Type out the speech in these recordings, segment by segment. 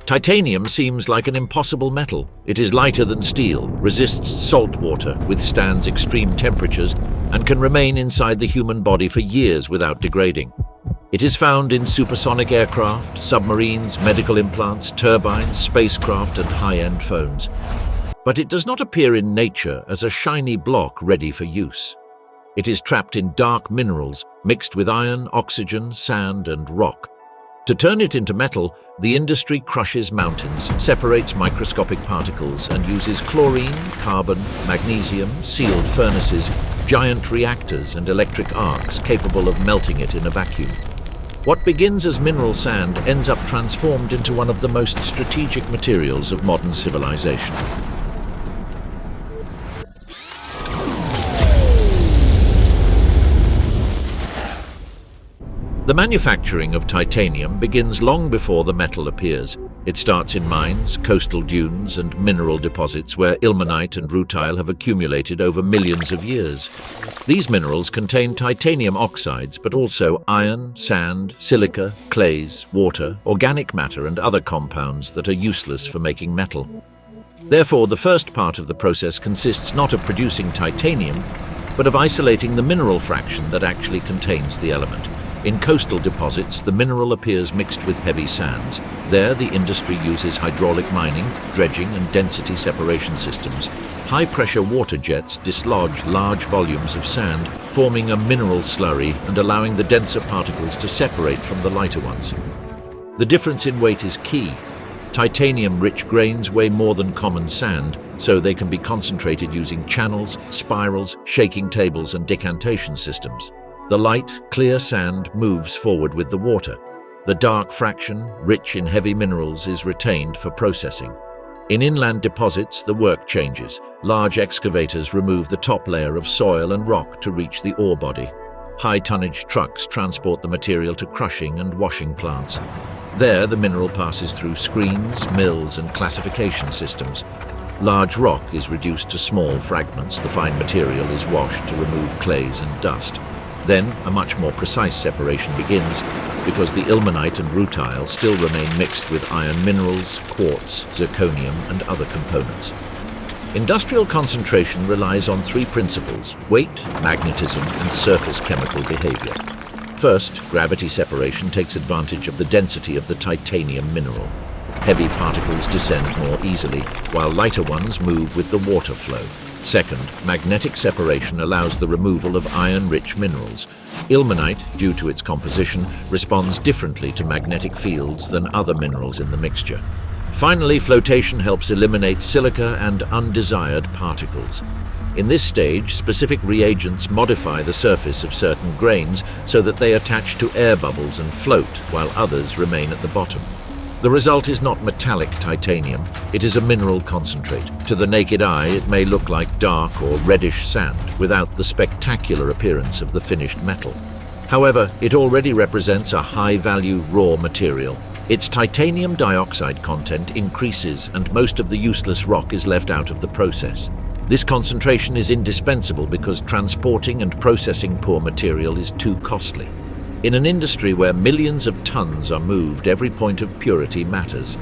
Titanium seems like an impossible metal. It is lighter than steel, resists salt water, withstands extreme temperatures, and can remain inside the human body for years without degrading. It is found in supersonic aircraft, submarines, medical implants, turbines, spacecraft, and high-end phones. But it does not appear in nature as a shiny block ready for use. It is trapped in dark minerals, mixed with iron, oxygen, sand, and rock. To turn it into metal, the industry crushes mountains, separates microscopic particles, and uses chlorine, carbon, magnesium, sealed furnaces, giant reactors, and electric arcs capable of melting it in a vacuum. What begins as mineral sand ends up transformed into one of the most strategic materials of modern civilization. The manufacturing of titanium begins long before the metal appears. It starts in mines, coastal dunes, and mineral deposits where ilmenite and rutile have accumulated over millions of years. These minerals contain titanium oxides, but also iron, sand, silica, clays, water, organic matter, and other compounds that are useless for making metal. Therefore, the first part of the process consists not of producing titanium, but of isolating the mineral fraction that actually contains the element. In coastal deposits, the mineral appears mixed with heavy sands. There, the industry uses hydraulic mining, dredging, and density separation systems. High-pressure water jets dislodge large volumes of sand, forming a mineral slurry and allowing the denser particles to separate from the lighter ones. The difference in weight is key. Titanium-rich grains weigh more than common sand, so they can be concentrated using channels, spirals, shaking tables, and decantation systems. The light, clear sand moves forward with the water. The dark fraction, rich in heavy minerals, is retained for processing. In inland deposits, the work changes. Large excavators remove the top layer of soil and rock to reach the ore body. High-tonnage trucks transport the material to crushing and washing plants. There, the mineral passes through screens, mills, and classification systems. Large rock is reduced to small fragments. The fine material is washed to remove clays and dust. Then, a much more precise separation begins, because the ilmenite and rutile still remain mixed with iron minerals, quartz, zirconium, and other components. Industrial concentration relies on three principles: weight, magnetism, and surface chemical behavior. First, gravity separation takes advantage of the density of the titanium mineral. Heavy particles descend more easily, while lighter ones move with the water flow. Second, magnetic separation allows the removal of iron-rich minerals. Ilmenite, due to its composition, responds differently to magnetic fields than other minerals in the mixture. Finally, flotation helps eliminate silica and undesired particles. In this stage, specific reagents modify the surface of certain grains so that they attach to air bubbles and float, while others remain at the bottom. The result is not metallic titanium, it is a mineral concentrate. To the naked eye, it may look like dark or reddish sand, without the spectacular appearance of the finished metal. However, it already represents a high-value raw material. Its titanium dioxide content increases, and most of the useless rock is left out of the process. This concentration is indispensable because transporting and processing poor material is too costly. In an industry where millions of tons are moved, every point of purity matters.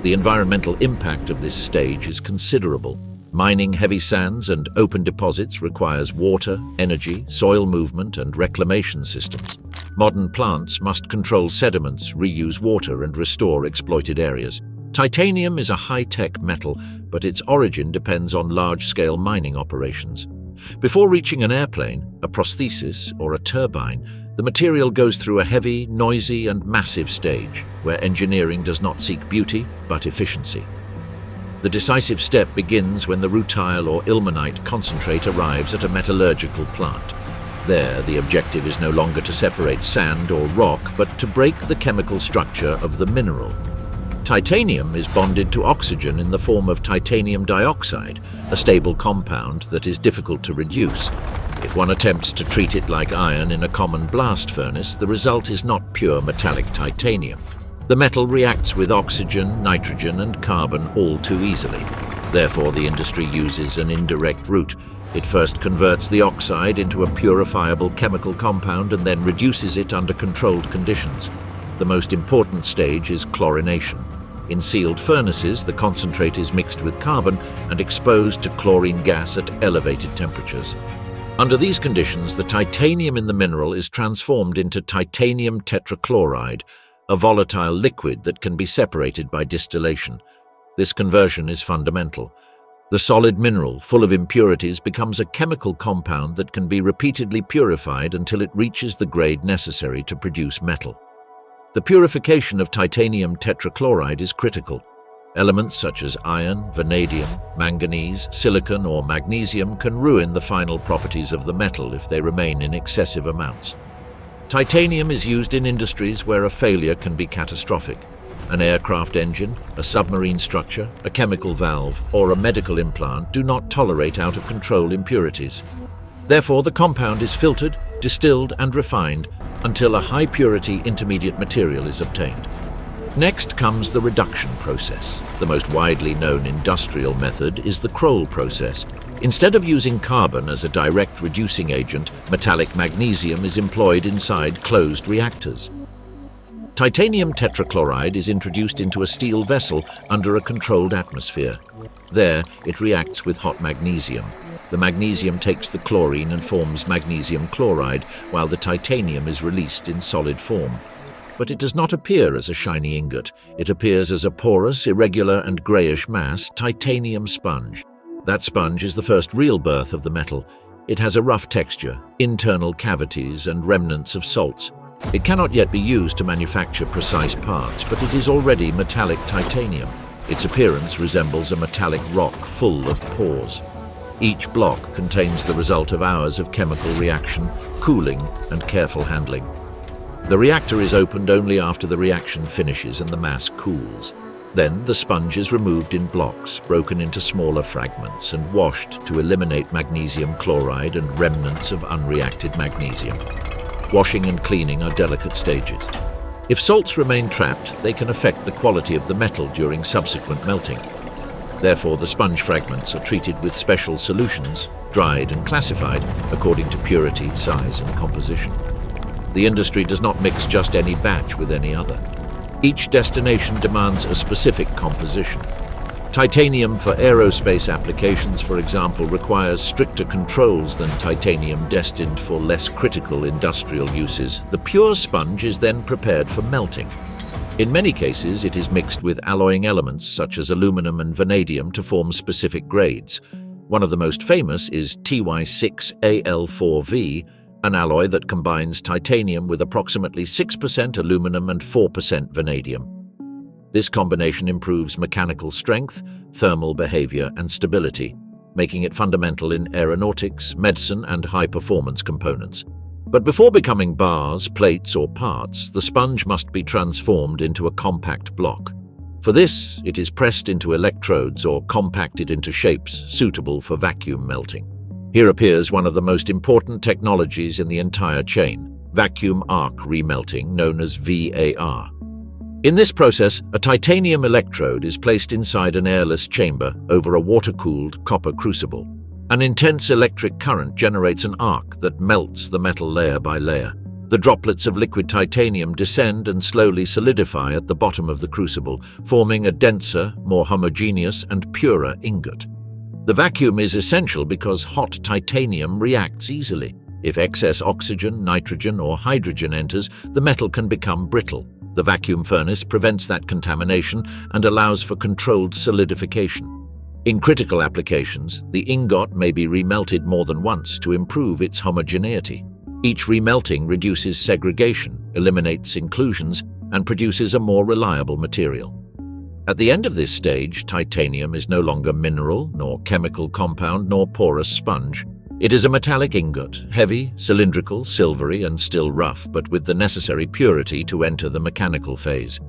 The environmental impact of this stage is considerable. Mining heavy sands and open deposits requires water, energy, soil movement, and reclamation systems. Modern plants must control sediments, reuse water, and restore exploited areas. Titanium is a high-tech metal, but its origin depends on large-scale mining operations. Before reaching an airplane, a prosthesis, or a turbine, the material goes through a heavy, noisy, and massive stage, where engineering does not seek beauty, but efficiency. The decisive step begins when the rutile or ilmenite concentrate arrives at a metallurgical plant. There, the objective is no longer to separate sand or rock, but to break the chemical structure of the mineral. Titanium is bonded to oxygen in the form of titanium dioxide, a stable compound that is difficult to reduce. If one attempts to treat it like iron in a common blast furnace, the result is not pure metallic titanium. The metal reacts with oxygen, nitrogen, and carbon all too easily. Therefore, the industry uses an indirect route. It first converts the oxide into a purifiable chemical compound and then reduces it under controlled conditions. The most important stage is chlorination. In sealed furnaces, the concentrate is mixed with carbon and exposed to chlorine gas at elevated temperatures. Under these conditions, the titanium in the mineral is transformed into titanium tetrachloride, a volatile liquid that can be separated by distillation. This conversion is fundamental. The solid mineral, full of impurities, becomes a chemical compound that can be repeatedly purified until it reaches the grade necessary to produce metal. The purification of titanium tetrachloride is critical. Elements such as iron, vanadium, manganese, silicon, or magnesium can ruin the final properties of the metal if they remain in excessive amounts. Titanium is used in industries where a failure can be catastrophic. An aircraft engine, a submarine structure, a chemical valve, or a medical implant do not tolerate out-of-control impurities. Therefore, the compound is filtered, distilled, and refined until a high-purity intermediate material is obtained. Next comes the reduction process. The most widely known industrial method is the Kroll process. Instead of using carbon as a direct reducing agent, metallic magnesium is employed inside closed reactors. Titanium tetrachloride is introduced into a steel vessel under a controlled atmosphere. There, it reacts with hot magnesium. The magnesium takes the chlorine and forms magnesium chloride, while the titanium is released in solid form. But it does not appear as a shiny ingot. It appears as a porous, irregular, and grayish mass, titanium sponge. That sponge is the first real birth of the metal. It has a rough texture, internal cavities, and remnants of salts. It cannot yet be used to manufacture precise parts, but it is already metallic titanium. Its appearance resembles a metallic rock full of pores. Each block contains the result of hours of chemical reaction, cooling, and careful handling. The reactor is opened only after the reaction finishes and the mass cools. Then the sponge is removed in blocks, broken into smaller fragments, and washed to eliminate magnesium chloride and remnants of unreacted magnesium. Washing and cleaning are delicate stages. If salts remain trapped, they can affect the quality of the metal during subsequent melting. Therefore, the sponge fragments are treated with special solutions, dried and classified according to purity, size, and composition. The industry does not mix just any batch with any other. Each destination demands a specific composition. Titanium for aerospace applications, for example, requires stricter controls than titanium destined for less critical industrial uses. The pure sponge is then prepared for melting. In many cases, it is mixed with alloying elements such as aluminum and vanadium to form specific grades. One of the most famous is Ty6Al4V, an alloy that combines titanium with approximately 6% aluminum and 4% vanadium. This combination improves mechanical strength, thermal behavior, and stability, making it fundamental in aeronautics, medicine, and high-performance components. But before becoming bars, plates, or parts, the sponge must be transformed into a compact block. For this, it is pressed into electrodes or compacted into shapes suitable for vacuum melting. Here appears one of the most important technologies in the entire chain, vacuum arc remelting, known as VAR. In this process, a titanium electrode is placed inside an airless chamber over a water-cooled copper crucible. An intense electric current generates an arc that melts the metal layer by layer. The droplets of liquid titanium descend and slowly solidify at the bottom of the crucible, forming a denser, more homogeneous and purer ingot. The vacuum is essential because hot titanium reacts easily. If excess oxygen, nitrogen, or hydrogen enters, the metal can become brittle. The vacuum furnace prevents that contamination and allows for controlled solidification. In critical applications, the ingot may be remelted more than once to improve its homogeneity. Each remelting reduces segregation, eliminates inclusions, and produces a more reliable material. At the end of this stage, titanium is no longer mineral, nor chemical compound, nor porous sponge. It is a metallic ingot, heavy, cylindrical, silvery, and still rough, but with the necessary purity to enter the mechanical phase.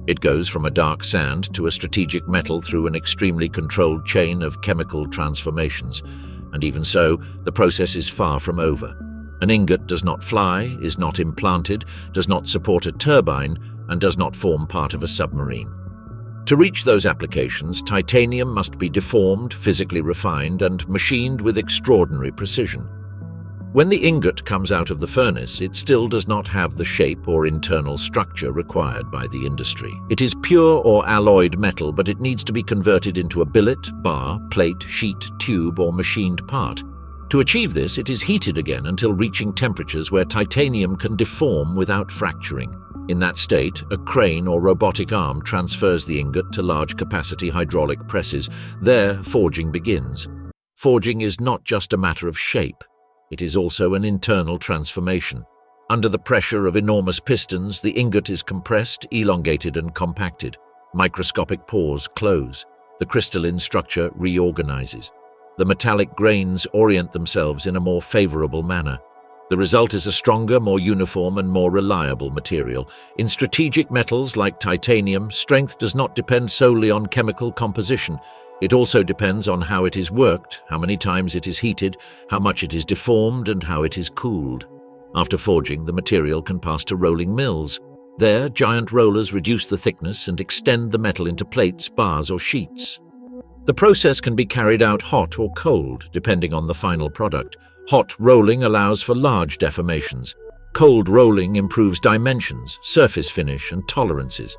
It goes from a dark sand to a strategic metal through an extremely controlled chain of chemical transformations. And even so, the process is far from over. An ingot does not fly, is not implanted, does not support a turbine, and does not form part of a submarine. To reach those applications, titanium must be deformed, physically refined, and machined with extraordinary precision. When the ingot comes out of the furnace, it still does not have the shape or internal structure required by the industry. It is pure or alloyed metal, but it needs to be converted into a billet, bar, plate, sheet, tube, or machined part. To achieve this, it is heated again until reaching temperatures where titanium can deform without fracturing. In that state, a crane or robotic arm transfers the ingot to large-capacity hydraulic presses. There, forging begins. Forging is not just a matter of shape. It is also an internal transformation. Under the pressure of enormous pistons, the ingot is compressed, elongated, and compacted. Microscopic pores close. The crystalline structure reorganizes. The metallic grains orient themselves in a more favorable manner. The result is a stronger, more uniform, and more reliable material. In strategic metals like titanium, strength does not depend solely on chemical composition. It also depends on how it is worked, how many times it is heated, how much it is deformed, and how it is cooled. After forging, the material can pass to rolling mills. There, giant rollers reduce the thickness and extend the metal into plates, bars, or sheets. The process can be carried out hot or cold, depending on the final product. Hot rolling allows for large deformations. Cold rolling improves dimensions, surface finish, and tolerances.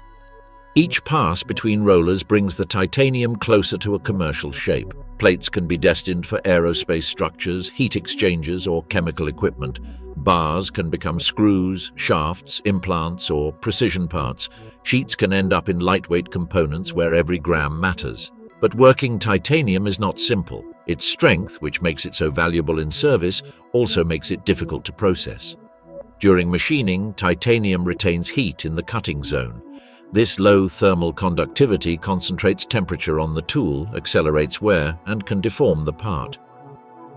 Each pass between rollers brings the titanium closer to a commercial shape. Plates can be destined for aerospace structures, heat exchangers, or chemical equipment. Bars can become screws, shafts, implants, or precision parts. Sheets can end up in lightweight components where every gram matters. But working titanium is not simple. Its strength, which makes it so valuable in service, also makes it difficult to process. During machining, titanium retains heat in the cutting zone. This low thermal conductivity concentrates temperature on the tool, accelerates wear, and can deform the part.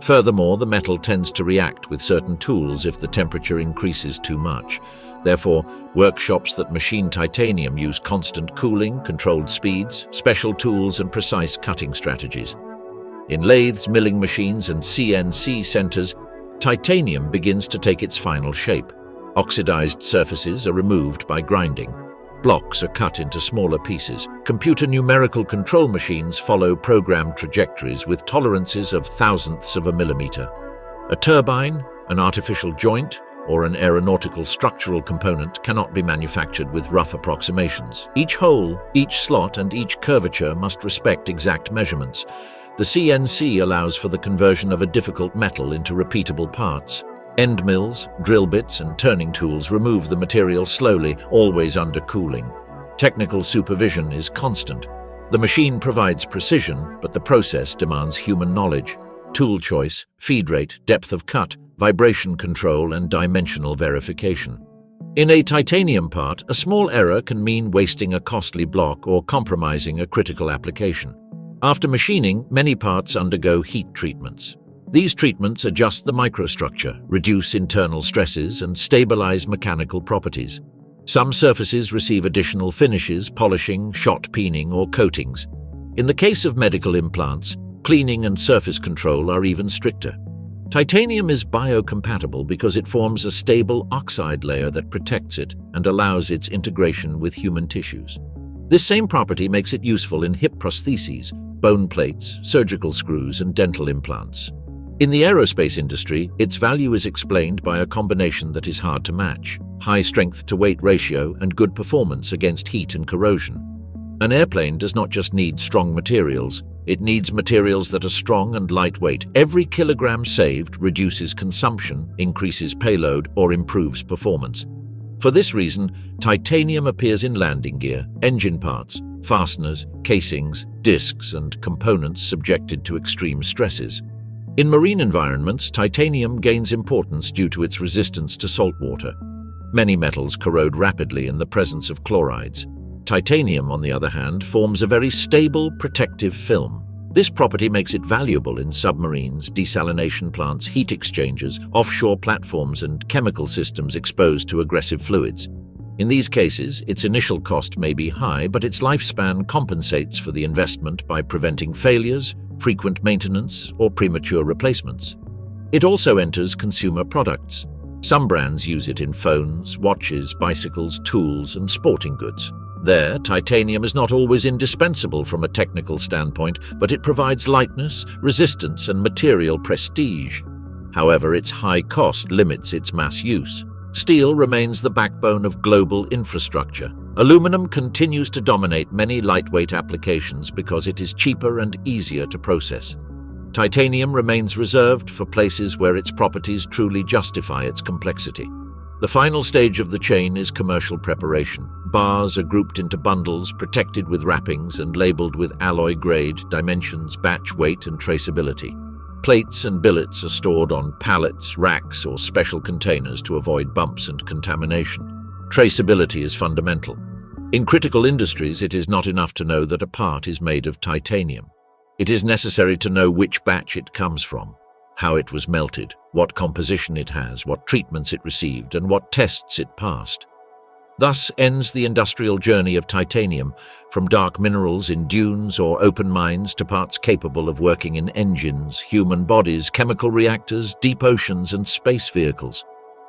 Furthermore, the metal tends to react with certain tools if the temperature increases too much. Therefore, workshops that machine titanium use constant cooling, controlled speeds, special tools, and precise cutting strategies. In lathes, milling machines, and CNC centers, titanium begins to take its final shape. Oxidized surfaces are removed by grinding. Blocks are cut into smaller pieces. Computer numerical control machines follow programmed trajectories with tolerances of thousandths of a millimeter. A turbine, an artificial joint, or an aeronautical structural component cannot be manufactured with rough approximations. Each hole, each slot, and each curvature must respect exact measurements. The CNC allows for the conversion of a difficult metal into repeatable parts. End mills, drill bits, and turning tools remove the material slowly, always under cooling. Technical supervision is constant. The machine provides precision, but the process demands human knowledge, tool choice, feed rate, depth of cut, vibration control, and dimensional verification. In a titanium part, a small error can mean wasting a costly block or compromising a critical application. After machining, many parts undergo heat treatments. These treatments adjust the microstructure, reduce internal stresses, and stabilize mechanical properties. Some surfaces receive additional finishes, polishing, shot peening, or coatings. In the case of medical implants, cleaning and surface control are even stricter. Titanium is biocompatible because it forms a stable oxide layer that protects it and allows its integration with human tissues. This same property makes it useful in hip prostheses, bone plates, surgical screws, and dental implants. In the aerospace industry, its value is explained by a combination that is hard to match: high strength-to-weight ratio and good performance against heat and corrosion. An airplane does not just need strong materials, it needs materials that are strong and lightweight. Every kilogram saved reduces consumption, increases payload, or improves performance. For this reason, titanium appears in landing gear, engine parts, fasteners, casings, discs, and components subjected to extreme stresses. In marine environments, titanium gains importance due to its resistance to salt water. Many metals corrode rapidly in the presence of chlorides. Titanium, on the other hand, forms a very stable, protective film. This property makes it valuable in submarines, desalination plants, heat exchangers, offshore platforms, and chemical systems exposed to aggressive fluids. In these cases, its initial cost may be high, but its lifespan compensates for the investment by preventing failures, frequent maintenance, or premature replacements. It also enters consumer products. Some brands use it in phones, watches, bicycles, tools, and sporting goods. There, titanium is not always indispensable from a technical standpoint, but it provides lightness, resistance, and material prestige. However, its high cost limits its mass use. Steel remains the backbone of global infrastructure. Aluminum continues to dominate many lightweight applications because it is cheaper and easier to process. Titanium remains reserved for places where its properties truly justify its complexity. The final stage of the chain is commercial preparation. Bars are grouped into bundles, protected with wrappings and labeled with alloy grade, dimensions, batch weight, and traceability. Plates and billets are stored on pallets, racks, or special containers to avoid bumps and contamination. Traceability is fundamental. In critical industries, it is not enough to know that a part is made of titanium. It is necessary to know which batch it comes from, how it was melted, what composition it has, what treatments it received, and what tests it passed. Thus ends the industrial journey of titanium, from dark minerals in dunes or open mines to parts capable of working in engines, human bodies, chemical reactors, deep oceans, and space vehicles.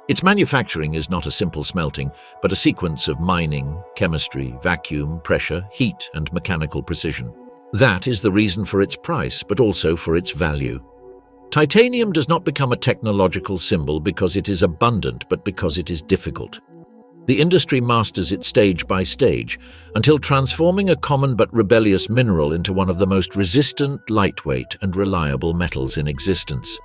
Its manufacturing is not a simple smelting, but a sequence of mining, chemistry, vacuum, pressure, heat, and mechanical precision. That is the reason for its price, but also for its value. Titanium does not become a technological symbol because it is abundant, but because it is difficult. The industry masters it stage by stage, until transforming a common but rebellious mineral into one of the most resistant, lightweight, and reliable metals in existence.